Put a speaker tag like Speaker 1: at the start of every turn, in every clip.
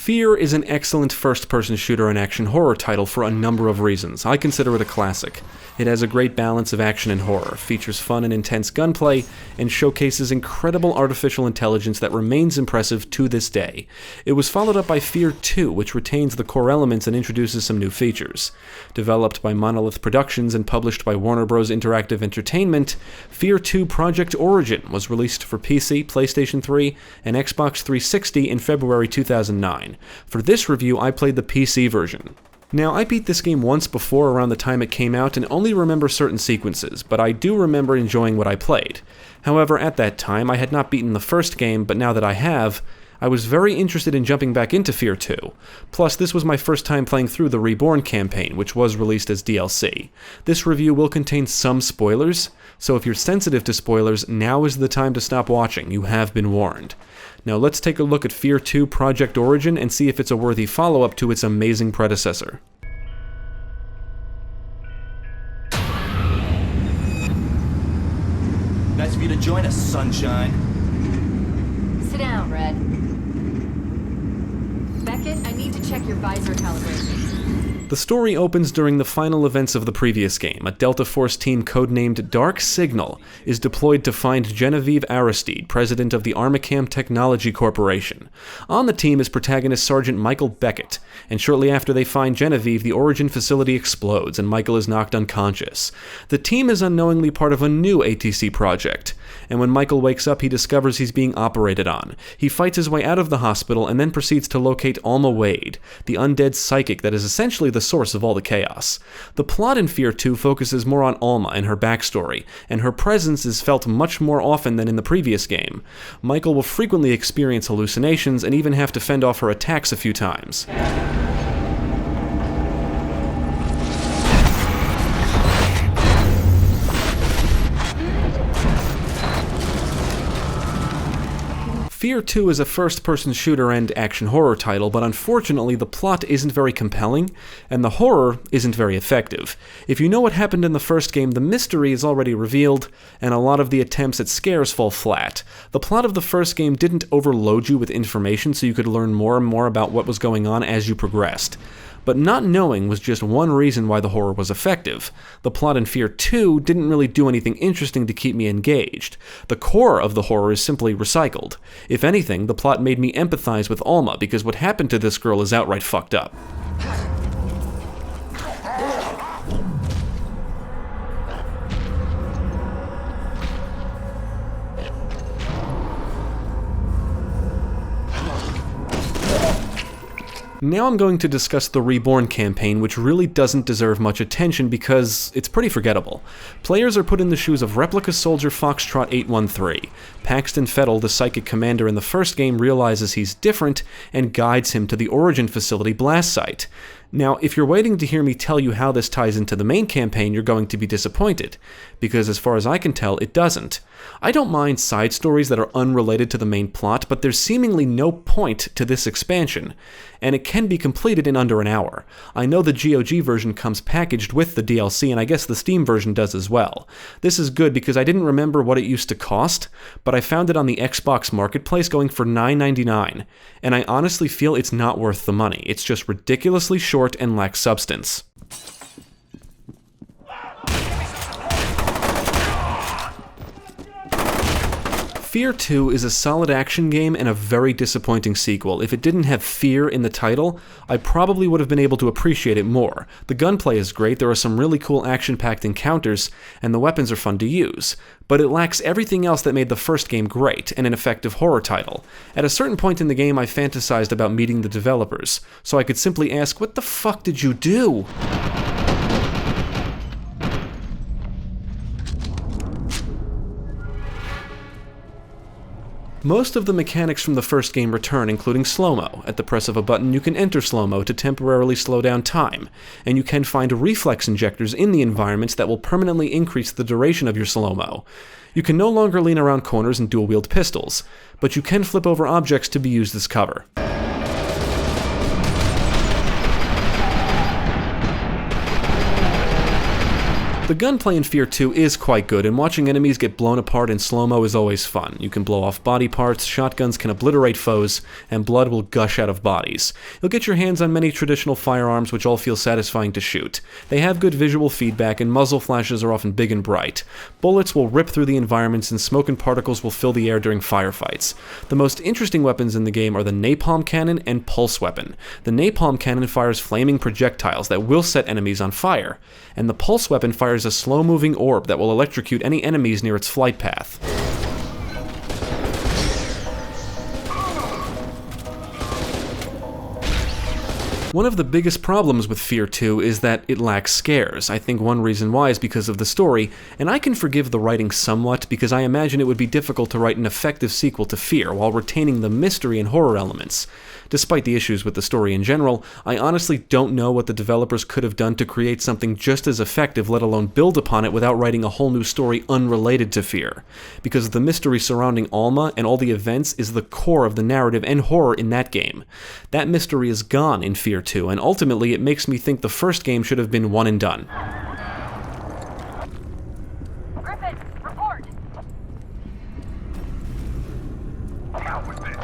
Speaker 1: F.E.A.R. is an excellent first-person shooter and action horror title for a number of reasons. I consider it a classic. It has a great balance of action and horror, features fun and intense gunplay, and showcases incredible artificial intelligence that remains impressive to this day. It was followed up by F.E.A.R 2, which retains the core elements and introduces some new features. Developed by Monolith Productions and published by Warner Bros. Interactive Entertainment, F.E.A.R 2 Project Origin was released for PC, PlayStation 3, and Xbox 360 in February 2009. For this review, I played the PC version. Now, I beat this game once before around the time it came out and only remember certain sequences, but I do remember enjoying what I played. However, at that time, I had not beaten the first game, but now that I have, I was very interested in jumping back into F.E.A.R 2. Plus, this was my first time playing through the Reborn campaign, which was released as DLC. This review will contain some spoilers, so if you're sensitive to spoilers, now is the time to stop watching. You have been warned. Now let's take a look at F.E.A.R 2 Project Origin and see if it's a worthy follow-up to its amazing predecessor.
Speaker 2: Nice of you to join us, sunshine.
Speaker 3: Sit down, Red. Beckett, I need to check your visor calibration.
Speaker 1: The story opens during the final events of the previous game. A Delta Force team codenamed Dark Signal is deployed to find Genevieve Aristide, president of the Armacam Technology Corporation. On the team is protagonist Sergeant Michael Beckett, and shortly after they find Genevieve, the Origin facility explodes and Michael is knocked unconscious. The team is unknowingly part of a new ATC project, and when Michael wakes up, he discovers he's being operated on. He fights his way out of the hospital and then proceeds to locate Alma Wade, the undead psychic that is essentially the source of all the chaos. The plot in F.E.A.R 2 focuses more on Alma and her backstory, and her presence is felt much more often than in the previous game. Michael will frequently experience hallucinations and even have to fend off her attacks a few times. F.E.A.R 2 is a first-person shooter and action horror title, but unfortunately the plot isn't very compelling, and the horror isn't very effective. If you know what happened in the first game, the mystery is already revealed, and a lot of the attempts at scares fall flat. The plot of the first game didn't overload you with information so you could learn more and more about what was going on as you progressed. But not knowing was just one reason why the horror was effective. The plot in F.E.A.R 2 didn't really do anything interesting to keep me engaged. The core of the horror is simply recycled. If anything, the plot made me empathize with Alma because what happened to this girl is outright fucked up. Now I'm going to discuss the Reborn campaign, which really doesn't deserve much attention because it's pretty forgettable. Players are put in the shoes of replica soldier Foxtrot 813. Paxton Fettel, the psychic commander in the first game, realizes he's different and guides him to the Origin facility blast site. Now, if you're waiting to hear me tell you how this ties into the main campaign, you're going to be disappointed, because as far as I can tell, it doesn't. I don't mind side stories that are unrelated to the main plot, but there's seemingly no point to this expansion, and it can be completed in under an hour. I know the GOG version comes packaged with the DLC, and I guess the Steam version does as well. This is good because I didn't remember what it used to cost, but I found it on the Xbox Marketplace going for $9.99, and I honestly feel it's not worth the money. It's just ridiculously short and lacks substance. F.E.A.R 2 is a solid action game and a very disappointing sequel. If it didn't have fear in the title, I probably would have been able to appreciate it more. The gunplay is great, there are some really cool action-packed encounters, and the weapons are fun to use. But it lacks everything else that made the first game great, and an effective horror title. At a certain point in the game, I fantasized about meeting the developers, so I could simply ask, what the fuck did you do? Most of the mechanics from the first game return, including slow-mo. At the press of a button, you can enter slow-mo to temporarily slow down time, and you can find reflex injectors in the environments that will permanently increase the duration of your slow-mo. You can no longer lean around corners and dual-wield pistols, but you can flip over objects to be used as cover. The gunplay in F.E.A.R 2 is quite good, and watching enemies get blown apart in slow-mo is always fun. You can blow off body parts, shotguns can obliterate foes, and blood will gush out of bodies. You'll get your hands on many traditional firearms which all feel satisfying to shoot. They have good visual feedback, and muzzle flashes are often big and bright. Bullets will rip through the environments, and smoke and particles will fill the air during firefights. The most interesting weapons in the game are the napalm cannon and pulse weapon. The napalm cannon fires flaming projectiles that will set enemies on fire, and the pulse weapon fires a slow-moving orb that will electrocute any enemies near its flight path. One of the biggest problems with F.E.A.R 2 is that it lacks scares. I think one reason why is because of the story, and I can forgive the writing somewhat because I imagine it would be difficult to write an effective sequel to F.E.A.R while retaining the mystery and horror elements. Despite the issues with the story in general, I honestly don't know what the developers could have done to create something just as effective, let alone build upon it without writing a whole new story unrelated to F.E.A.R. Because the mystery surrounding Alma and all the events is the core of the narrative and horror in that game. That mystery is gone in F.E.A.R 2, and ultimately it makes me think the first game should have been one and done.
Speaker 4: Griffin, report! Out with it.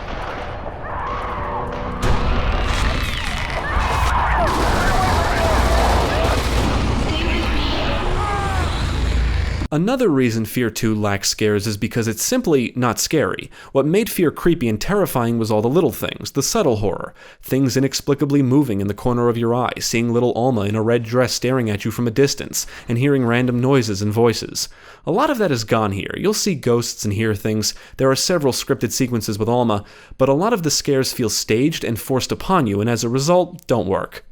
Speaker 1: Another reason F.E.A.R 2 lacks scares is because it's simply not scary. What made F.E.A.R creepy and terrifying was all the little things, the subtle horror. Things inexplicably moving in the corner of your eye, seeing little Alma in a red dress staring at you from a distance, and hearing random noises and voices. A lot of that is gone here. You'll see ghosts and hear things. There are several scripted sequences with Alma, but a lot of the scares feel staged and forced upon you, and as a result, don't work.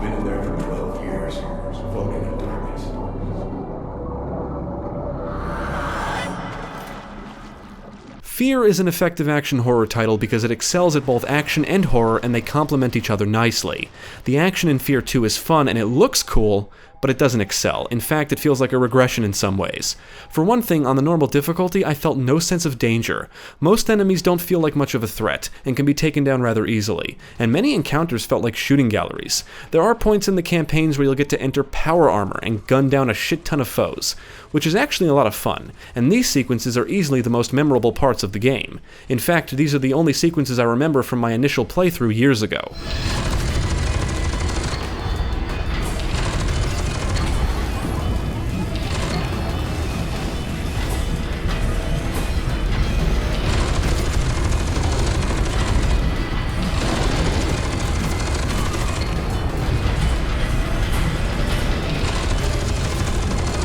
Speaker 5: Been in there for 12 years, floating in darkness.
Speaker 1: F.E.A.R is an effective action horror title because it excels at both action and horror, and they complement each other nicely. The action in F.E.A.R 2 is fun and it looks cool, but it doesn't excel. In fact, it feels like a regression in some ways. For one thing, on the normal difficulty, I felt no sense of danger. Most enemies don't feel like much of a threat, and can be taken down rather easily, and many encounters felt like shooting galleries. There are points in the campaigns where you'll get to enter power armor and gun down a shit ton of foes, which is actually a lot of fun, and these sequences are easily the most memorable parts of the game. In fact, these are the only sequences I remember from my initial playthrough years ago.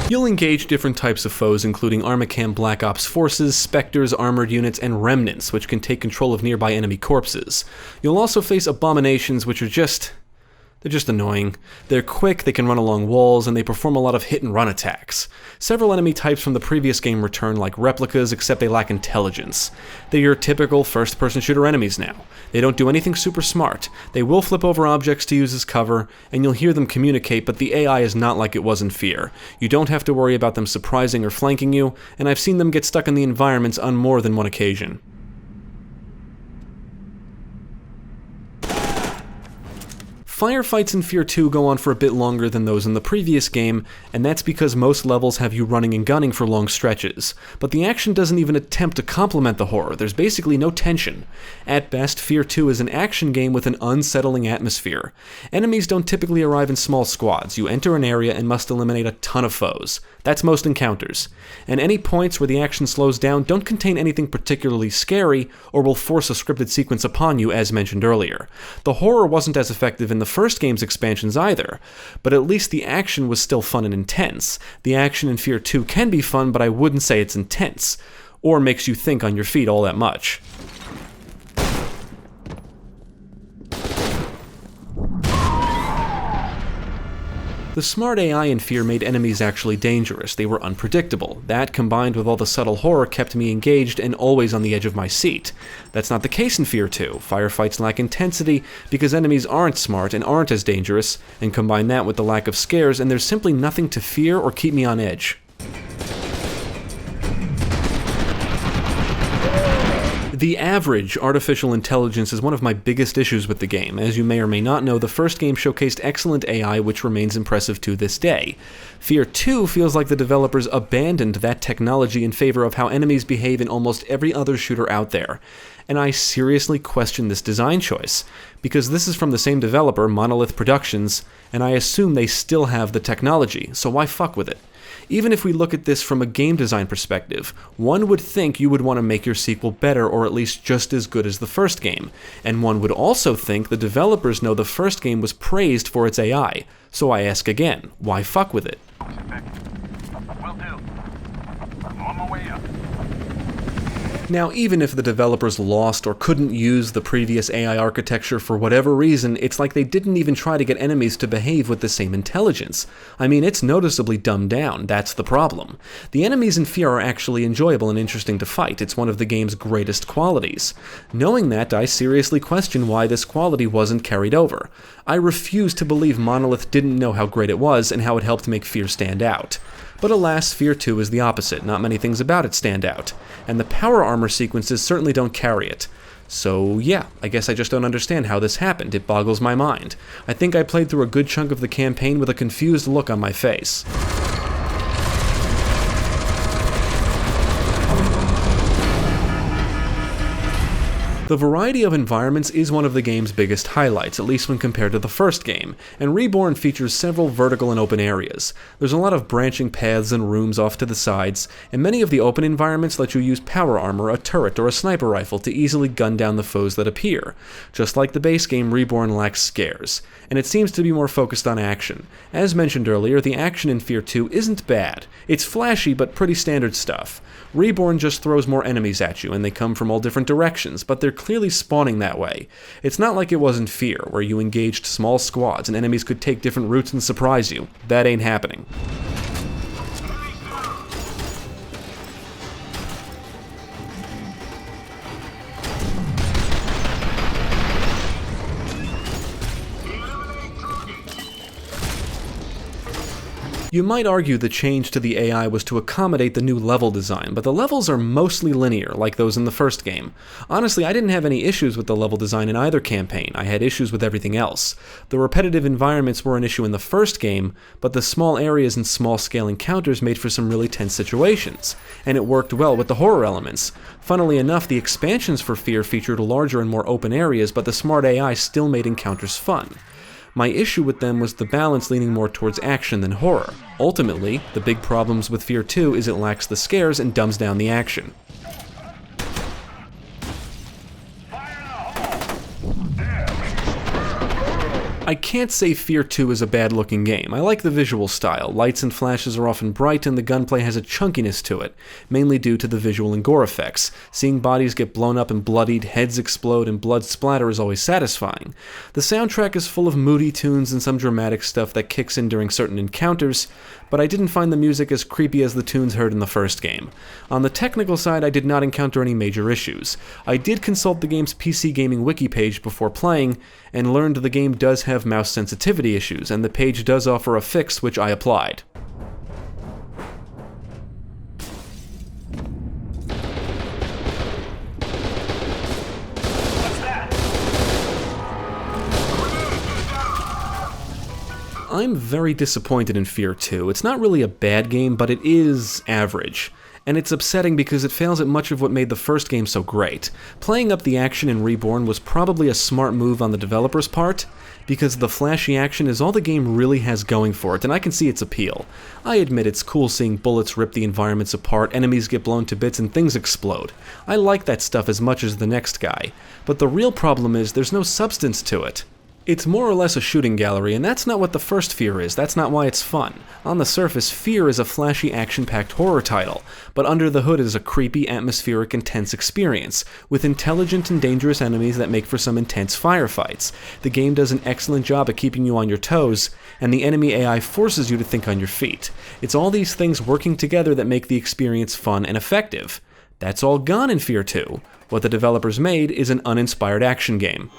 Speaker 1: You'll engage different types of foes, including Armacham Black Ops forces, Spectres, armored units, and remnants, which can take control of nearby enemy corpses. You'll also face abominations, which are they're just annoying. They're quick, they can run along walls, and they perform a lot of hit-and-run attacks. Several enemy types from the previous game return, like replicas, except they lack intelligence. They're your typical first-person shooter enemies now. They don't do anything super smart. They will flip over objects to use as cover, and you'll hear them communicate, but the AI is not like it was in F.E.A.R. You don't have to worry about them surprising or flanking you, and I've seen them get stuck in the environments on more than one occasion. Firefights in F.E.A.R 2 go on for a bit longer than those in the previous game, and that's because most levels have you running and gunning for long stretches. But the action doesn't even attempt to complement the horror, there's basically no tension. At best, F.E.A.R 2 is an action game with an unsettling atmosphere. Enemies don't typically arrive in small squads, you enter an area and must eliminate a ton of foes. That's most encounters. And any points where the action slows down don't contain anything particularly scary, or will force a scripted sequence upon you, as mentioned earlier. The horror wasn't as effective in the first game's expansions either, but at least the action was still fun and intense. The action in F.E.A.R 2 can be fun, but I wouldn't say it's intense, or makes you think on your feet all that much. The smart AI in F.E.A.R made enemies actually dangerous. They were unpredictable. That, combined with all the subtle horror, kept me engaged and always on the edge of my seat. That's not the case in F.E.A.R 2. Firefights lack intensity because enemies aren't smart and aren't as dangerous, and combine that with the lack of scares, and there's simply nothing to fear or keep me on edge. The average artificial intelligence is one of my biggest issues with the game. As you may or may not know, the first game showcased excellent AI, which remains impressive to this day. F.E.A.R 2 feels like the developers abandoned that technology in favor of how enemies behave in almost every other shooter out there. And I seriously question this design choice, because this is from the same developer, Monolith Productions, and I assume they still have the technology, so why fuck with it? Even if we look at this from a game design perspective, one would think you would want to make your sequel better or at least just as good as the first game, and one would also think the developers know the first game was praised for its AI, so I ask again, why fuck with it?
Speaker 4: Will do. I'm on my way up.
Speaker 1: Now, even if the developers lost or couldn't use the previous AI architecture for whatever reason, it's like they didn't even try to get enemies to behave with the same intelligence. I mean, it's noticeably dumbed down, that's the problem. The enemies in F.E.A.R are actually enjoyable and interesting to fight, it's one of the game's greatest qualities. Knowing that, I seriously question why this quality wasn't carried over. I refuse to believe Monolith didn't know how great it was and how it helped make F.E.A.R stand out. But alas, F.E.A.R 2 is the opposite, not many things about it stand out, and the power armor sequences certainly don't carry it. So yeah, I guess I just don't understand how this happened, it boggles my mind. I think I played through a good chunk of the campaign with a confused look on my face. The variety of environments is one of the game's biggest highlights, at least when compared to the first game, and Reborn features several vertical and open areas. There's a lot of branching paths and rooms off to the sides, and many of the open environments let you use power armor, a turret, or a sniper rifle to easily gun down the foes that appear. Just like the base game, Reborn lacks scares, and it seems to be more focused on action. As mentioned earlier, the action in F.E.A.R 2 isn't bad. It's flashy, but pretty standard stuff. Reborn just throws more enemies at you, and they come from all different directions, but they're clearly spawning that way. It's not like it was in F.E.A.R, where you engaged small squads and enemies could take different routes and surprise you. That ain't happening. You might argue the change to the AI was to accommodate the new level design, but the levels are mostly linear, like those in the first game. Honestly, I didn't have any issues with the level design in either campaign, I had issues with everything else. The repetitive environments were an issue in the first game, but the small areas and small-scale encounters made for some really tense situations, and it worked well with the horror elements. Funnily enough, the expansions for F.E.A.R featured larger and more open areas, but the smart AI still made encounters fun. My issue with them was the balance leaning more towards action than horror. Ultimately, the big problems with F.E.A.R 2 is it lacks the scares and dumbs down the action. I can't say F.E.A.R 2 is a bad-looking game. I like the visual style. Lights and flashes are often bright, and the gunplay has a chunkiness to it, mainly due to the visual and gore effects. Seeing bodies get blown up and bloodied, heads explode, and blood splatter is always satisfying. The soundtrack is full of moody tunes and some dramatic stuff that kicks in during certain encounters, but I didn't find the music as creepy as the tunes heard in the first game. On the technical side, I did not encounter any major issues. I did consult the game's PC Gaming wiki page before playing, and learned the game does have mouse sensitivity issues, and the page does offer a fix which I applied. I'm very disappointed in F.E.A.R 2. It's not really a bad game, but it is average. And it's upsetting because it fails at much of what made the first game so great. Playing up the action in Reborn was probably a smart move on the developer's part, because the flashy action is all the game really has going for it, and I can see its appeal. I admit it's cool seeing bullets rip the environments apart, enemies get blown to bits, and things explode. I like that stuff as much as the next guy, but the real problem is there's no substance to it. It's more or less a shooting gallery, and that's not what the first F.E.A.R is, that's not why it's fun. On the surface, F.E.A.R is a flashy action-packed horror title, but under the hood is a creepy, atmospheric, intense experience, with intelligent and dangerous enemies that make for some intense firefights. The game does an excellent job at keeping you on your toes, and the enemy AI forces you to think on your feet. It's all these things working together that make the experience fun and effective. That's all gone in F.E.A.R 2. What the developers made is an uninspired action game.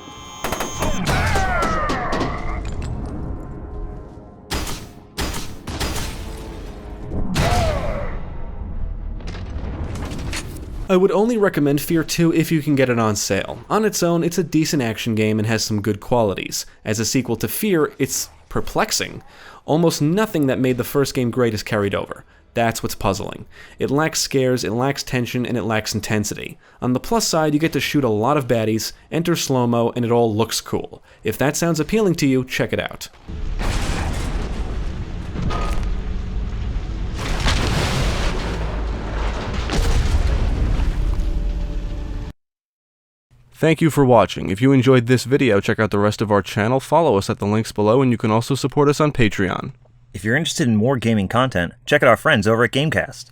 Speaker 1: I would only recommend F.E.A.R 2 if you can get it on sale. On its own, it's a decent action game and has some good qualities. As a sequel to F.E.A.R, it's perplexing. Almost nothing that made the first game great is carried over. That's what's puzzling. It lacks scares, it lacks tension, and it lacks intensity. On the plus side, you get to shoot a lot of baddies, enter slow-mo, and it all looks cool. If that sounds appealing to you, check it out. Thank you for watching. If you enjoyed this video, check out the rest of our channel, follow us at the links below, and you can also support us on Patreon.
Speaker 6: If you're interested in more gaming content, check out our friends over at Gamecast.